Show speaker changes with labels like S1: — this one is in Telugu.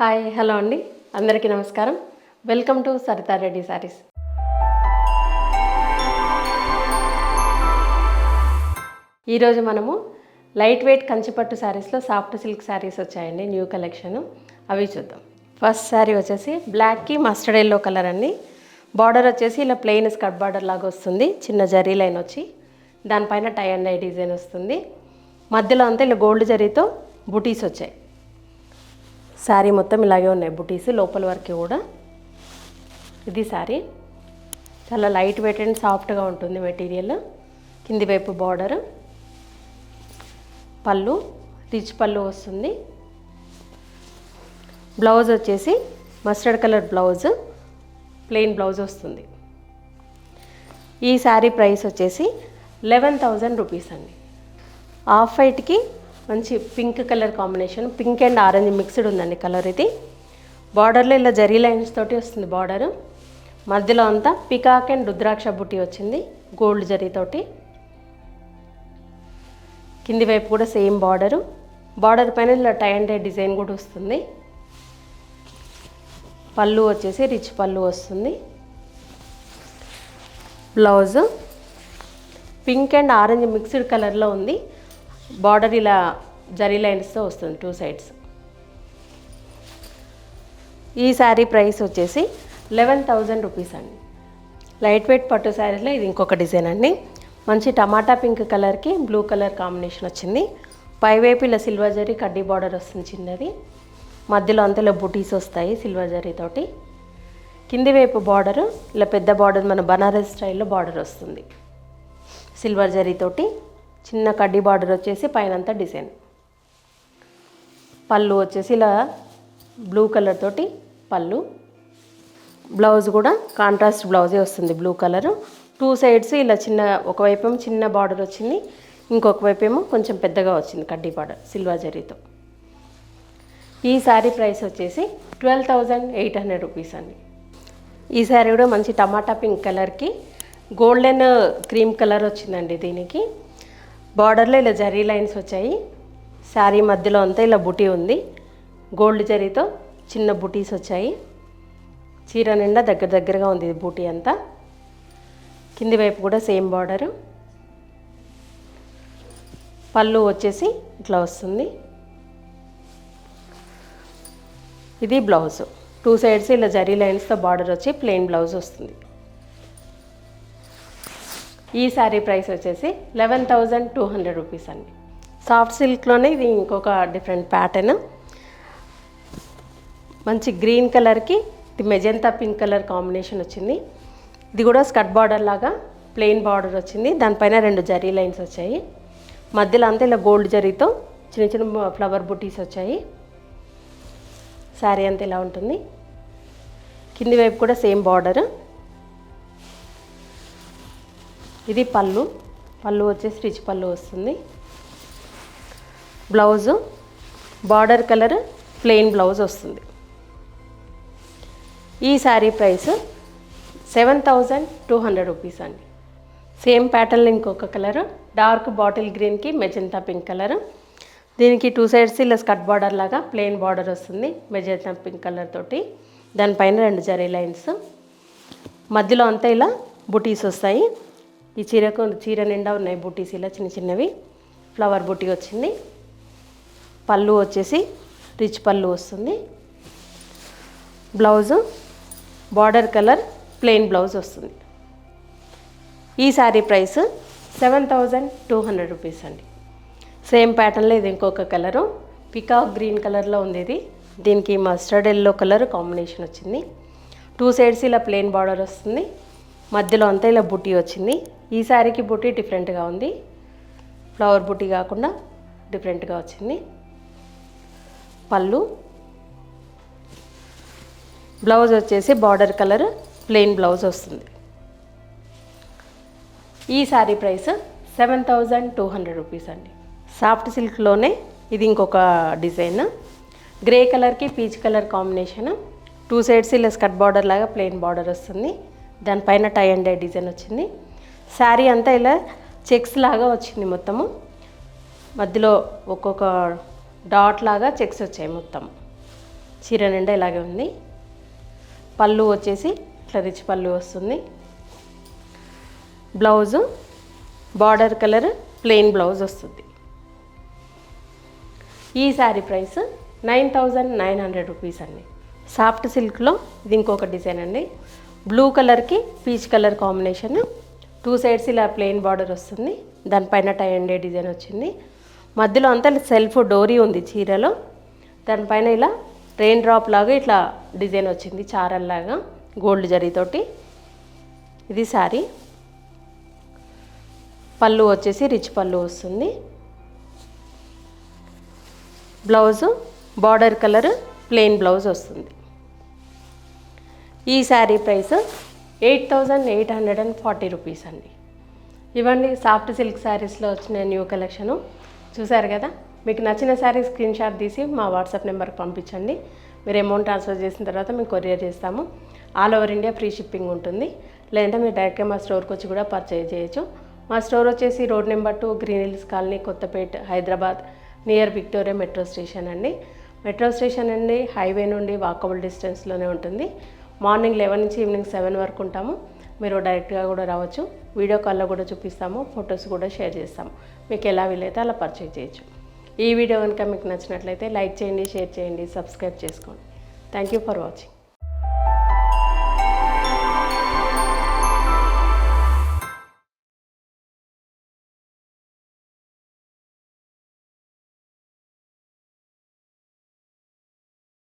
S1: హాయ్ హలో అండి, అందరికీ నమస్కారం. Welcome to Saritha Reddy Sarees. ఈరోజు మనము లైట్ వెయిట్ కంచిపట్టు శారీస్లో సాఫ్ట్ సిల్క్ శారీస్ వచ్చాయండి, న్యూ కలెక్షన్. అవి చూద్దాం. ఫస్ట్ శారీ వచ్చేసి బ్లాక్కి మస్టర్డ్ ఎల్లో కలర్ అండి. బార్డర్ వచ్చేసి ఇలా ప్లెయిన్ స్కర్ట్ బార్డర్ లాగా వస్తుంది, చిన్న జరీ లైన్ వచ్చి దానిపైన టై అండ్ డై డిజైన్ వస్తుంది. మధ్యలో అంతా ఇలా గోల్డ్ జరీతో బుటీస్ వచ్చాయి. శారీ మొత్తం ఇలాగే ఉన్నాయి బుటీస్, లోపల వరకు కూడా. ఇది శారీ చాలా లైట్ వెయిట్ అండ్ సాఫ్ట్గా ఉంటుంది మెటీరియల్. కింది వైపు బార్డర్, పళ్ళు రిచ్ పళ్ళు వస్తుంది. బ్లౌజ్ వచ్చేసి mustard colour blouse, plain blouse వస్తుంది. ఈ శారీ ప్రైస్ వచ్చేసి 11,000 రూపీస్ అండి. ఆఫ్ వైట్కి మంచి pink colour combination, pink and orange mixed ఉందండి కలర్. ఇది బార్డర్లో ఇలా జరీ లైన్స్ తోటి వస్తుంది బార్డర్. మధ్యలో అంతా పికాక్ అండ్ రుద్రాక్ష బుట్టి వచ్చింది గోల్డ్ జరీతోటి. కింది వైపు కూడా సేమ్ బార్డరు, బార్డర్ పైన ఇలా టై అండ్ డై డిజైన్ కూడా వస్తుంది. పళ్ళు వచ్చేసి రిచ్ పళ్ళు వస్తుంది. Blouse pink and orange mixed కలర్లో ఉంది. బార్డర్ ఇలా జరీ లైన్స్తో వస్తుంది 2 సైడ్స్. ఈ శారీ ప్రైస్ వచ్చేసి 11,000 రూపీస్ అండి. లైట్ వెయిట్ పట్టు శారీలో ఇది ఇంకొక డిజైన్ అండి. మంచి టమాటా పింక్ కలర్కి బ్లూ కలర్ కాంబినేషన్ వచ్చింది. పైవైపు ఇలా సిల్వర్ జరీ కడ్డీ బార్డర్ వస్తుంది చిన్నది. మధ్యలో అంతా ఇలా బుటీస్ వస్తాయి సిల్వర్ జరీతోటి. కింది వైపు బార్డరు ఇలా పెద్ద బార్డర్, మన బనారస్ స్టైల్లో బార్డర్ వస్తుంది సిల్వర్ జరీతోటి. చిన్న కడ్డీ బార్డర్ వచ్చేసి పైన అంతా డిజైన్. పళ్ళు వచ్చేసి ఇలా బ్లూ కలర్ తోటి పళ్ళు. బ్లౌజ్ కూడా కాంట్రాస్ట్ బ్లౌజే వస్తుంది, బ్లూ కలరు. 2 సైడ్స్ ఇలా చిన్న, ఒకవైపు ఏమో చిన్న బార్డర్ వచ్చింది, ఇంకొక వైపు ఏమో కొంచెం పెద్దగా వచ్చింది కడ్డీ బార్డర్ సిల్వర్ జరీతో. ఈ శారీ ప్రైస్ వచ్చేసి 12,800 రూపీస్ అండి. ఈ శారీ కూడా మంచి టమాటా పింక్ కలర్కి గోల్డెన్ క్రీమ్ కలర్ వచ్చిందండి. దీనికి బార్డర్లో ఇలా జరీ లైన్స్ వచ్చాయి. శారీ మధ్యలో అంతా ఇలా బుటీ ఉంది, గోల్డ్ జరీతో చిన్న బుటీస్ వచ్చాయి. చీర నిండా దగ్గర దగ్గరగా ఉంది బూటీ అంతా. కింది వైపు కూడా సేమ్ బార్డరు. పళ్ళు వచ్చేసి ఇట్లా వస్తుంది. ఇది బ్లౌజ్, 2 సైడ్స్ ఇలా జరీ లైన్స్తో బార్డర్ వచ్చి ప్లెయిన్ బ్లౌజ్ వస్తుంది. ఈ శారీ ప్రైస్ వచ్చేసి 11,200 రూపీస్ అండి. సాఫ్ట్ సిల్క్లోనే ఇది ఇంకొక డిఫరెంట్ ప్యాటర్న్. మంచి గ్రీన్ కలర్కి ఇది మెజెంతా పింక్ కలర్ కాంబినేషన్ వచ్చింది. ఇది కూడా స్కర్ట్ బార్డర్ లాగా ప్లెయిన్ బార్డర్ వచ్చింది, దానిపైన 2 జరీ లైన్స్ వచ్చాయి. మధ్యలో అంతా ఇలా గోల్డ్ జరీతో చిన్న చిన్న ఫ్లవర్ బుటీస్ వచ్చాయి. శారీ అంతా ఇలా ఉంటుంది. కింది వైపు కూడా సేమ్ బార్డర్. ఇది పళ్ళు, పళ్ళు వచ్చేసి రిచ్ పళ్ళు వస్తుంది. Blouse border colour plain blouse వస్తుంది. ఈ శారీ ప్రైస్ 7,200 రూపీస్ అండి. సేమ్ ప్యాటర్న్లో ఇంకొక కలర్, డార్క్ బాటిల్ గ్రీన్కి మెజెంతా పింక్ కలర్. దీనికి 2 సైడ్స్ ఇలా స్కర్ట్ బార్డర్ లాగా ప్లెయిన్ బార్డర్ వస్తుంది మెజెంతా పింక్ కలర్ తోటి. దానిపైన 2 జరీ లైన్స్, మధ్యలో అంతా ఇలా బుటీస్ వస్తాయి. ఈ చీర నిండా ఉన్నాయి బుటీస్ ఇలా చిన్న చిన్నవి. ఫ్లవర్ బుటీ వచ్చింది. పళ్ళు వచ్చేసి రిచ్ పళ్ళు వస్తుంది. Blouse border colour plain blouse వస్తుంది. ఈ శారీ ప్రైస్ 7,200 రూపీస్ అండి. సేమ్ ప్యాటర్న్లో ఇది ఇంకొక కలరు, పికాక్ గ్రీన్ కలర్లో ఉంది ఇది. దీనికి మస్టర్డ్ ఎల్లో కలర్ కాంబినేషన్ వచ్చింది. 2 సైడ్స్ ఇలా ప్లెయిన్ బార్డర్ వస్తుంది, మధ్యలో అంతా ఇలా బుటీ వచ్చింది. ఈ శారీకి బుటీ డిఫరెంట్గా ఉంది, ఫ్లవర్ బుటీ కాకుండా డిఫరెంట్గా వచ్చింది. పళ్ళు, బ్లౌజ్ వచ్చేసి బార్డర్ కలర్ ప్లెయిన్ బ్లౌజ్ వస్తుంది. ఈ శారీ ప్రైస్ 7,200 రూపీస్ అండి. సాఫ్ట్ సిల్క్లోనే ఇది ఇంకొక డిజైన్. గ్రే కలర్కి పీచ్ కలర్ కాంబినేషన్. 2 సైడ్స్ ఇలా స్కర్ట్ బార్డర్ లాగా ప్లెయిన్ బార్డర్ వస్తుంది, దానిపైన టై అండ్ డై డిజైన్ వచ్చింది. శారీ అంతా ఇలా చెక్స్ లాగా వచ్చింది మొత్తము. మధ్యలో ఒక్కొక్క డాట్ లాగా చెక్స్ వచ్చాయి మొత్తం. చీర నిండా ఇలాగే ఉంది. పళ్ళు వచ్చేసి ఇట్లా రిచ్ పళ్ళు వస్తుంది. Blouse border colour plain blouse వస్తుంది. ఈ శారీ ప్రైస్ 9,900 రూపీస్ అండి. సాఫ్ట్ సిల్క్లో ఇది ఇంకొక డిజైన్ అండి. బ్లూ కలర్కి పీచ్ కలర్ కాంబినేషన్, 2 సైడ్స్ ఇలా ప్లెయిన్ బార్డర్ వస్తుంది. దానిపైన టై అండ్ డే డిజైన్ వచ్చింది. మధ్యలో అంతా సెల్ఫ్ డోరీ ఉంది చీరలో. దానిపైన ఇలా రెయిన్ డ్రాప్ లాగా ఇట్లా డిజైన్ వచ్చింది, చారల్లాగా గోల్డ్ జరీతోటి. ఇది శారీ. పళ్ళు వచ్చేసి రిచ్ పళ్ళు వస్తుంది. Blouse border colour plain blouse వస్తుంది. ఈ శారీ ప్రైస్ 8,840 రూపీస్ అండి. ఇవన్నీ సాఫ్ట్ సిల్క్ శారీస్లో వచ్చిన న్యూ కలెక్షను. చూసారు కదా, మీకు నచ్చిన శారీ స్క్రీన్ షాట్ తీసి మా వాట్సాప్ నెంబర్కి పంపించండి. మీరు అమౌంట్ ట్రాన్స్ఫర్ చేసిన తర్వాత మేము కొరియర్ చేస్తాము. All over India free shipping ఉంటుంది. లేదంటే మీరు డైరెక్ట్గా మా స్టోర్కి వచ్చి కూడా పర్చేజ్ చేయొచ్చు. మా స్టోర్ వచ్చేసి road number 2, Green Hills Colony, Kothapet, Hyderabad, near Victoria metro station అండి. మెట్రో స్టేషన్ నుండి హైవే నుండి వాకబుల్ డిస్టెన్స్లోనే ఉంటుంది. మార్నింగ్ 11 నుంచి ఈవినింగ్ 7 వరకు ఉంటాము. మీరు డైరెక్ట్గా కూడా రావచ్చు. వీడియో కాల్లో కూడా చూపిస్తాము, ఫొటోస్ కూడా షేర్ చేస్తాము. మీకు ఎలా వీలైతే అలా పర్చేజ్ చేయొచ్చు. ఈ వీడియో కనుక మీకు నచ్చినట్లయితే లైక్ చేయండి, షేర్ చేయండి, సబ్స్క్రైబ్ చేసుకోండి. Thank you for watching.